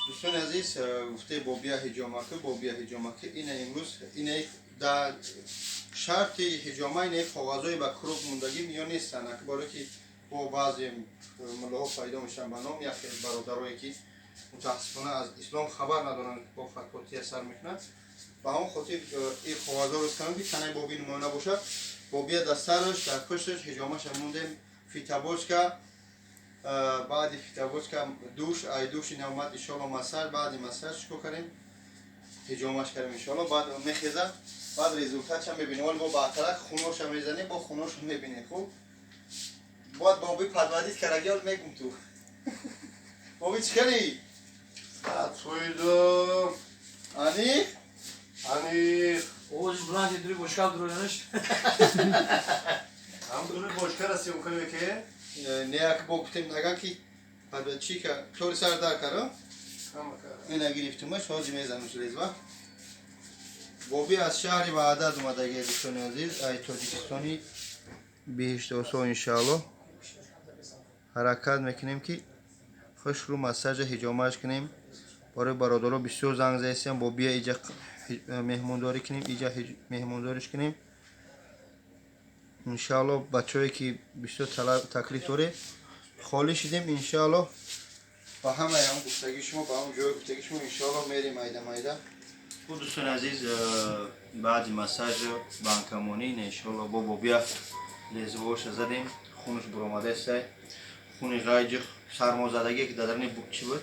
دوستان عزیز گفته بابیا حجامه بابیا حجامه اینه امروز اینه در شرط حجامه اینه کاغذای با کروب موندگی میان نیستن اکباره که با بعضی ملاها پیدا میشن به نام یکی برادرایی که متاسفانه از اسلام خبر ندارن با فتواتی اثر میکنن با همون خاطر این کاغذا رو کنن که تنه بابی نمونه باشه بابیا در سرش در پشتش حجامهش موندیم فیتابوچکا بعد فیتابوچکا دوش ای دوش این اومد ان شاء الله مساج بعد مساج چیکار کنیم حجامش کردیم ان شاء الله بعد میخیزه بعد رزولتاتش هم میبینیم ولی با بعد خونوش هم میزنیم با خونوش هم میبینیم خوب بعد بابی پدوادیت کرگیال میگم تو بابی چیکاری Atsoydum. آنی Hani Oğuz Bülent Edri boşkal duruyormuş. هم دونه باشکر هستی اون کنی که نیاک با گفتیم نگه کی پدواد چی که طوری سر دار کرو هم کار اینا گرفتمش حاج میزنمش ریزوا بابی از شهری و عدد اومده گه دوستان عزیز ای تاجیکستانی بهشت و انشالله حرکت میکنیم که خوش رو مساج حجامش کنیم برای برادرها بسیار زنگ زدیم بابی اینجا مهمونداری کنیم اینجا مهمونداریش کنیم انشالله بچه‌ای که بسیار تکلیف داره خالی شدیم انشالله با همه هم گفتگی شما با هم جای گفتگی شما انشالله میریم مایده خود دوستان عزیز بعد مساج بانکمانی انشالله با بابیا لیزوش زدیم خونش برآمده است خونی غایج سرمازدگی که درنی بود چی بود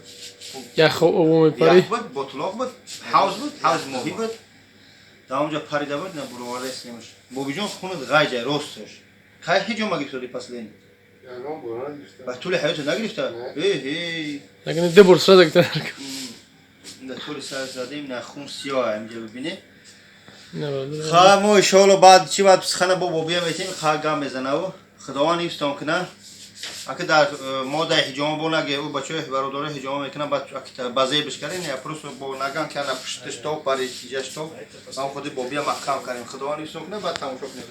یخ او میپری یخ بود بطلاق بود حوض ماهی بود در اونجا پریده بود نه برآمده است بابی جان خونت غایج راستش خیلی هیچ جا مگی پس لین Yani o buna işte. با طول حیات نگرفته هی لكن دي برصة دكتور در طول سر زدیم نه خون سیاه اینجا ببینی نه خواه ما انشاءالله بعد چی باید پسخانه با بابیه میتیم خواه گم بزنه و خداوند ایستان کنه اگه در ما در حجامه با نگه او بچه برادره حجامه میکنه اگه بازه بشکرین یا پروس با نگن که نپشتش تو پری چیزش تو هم خودی بابیه محکم کنیم خداوند ایستان کنه بعد تماشا کنیم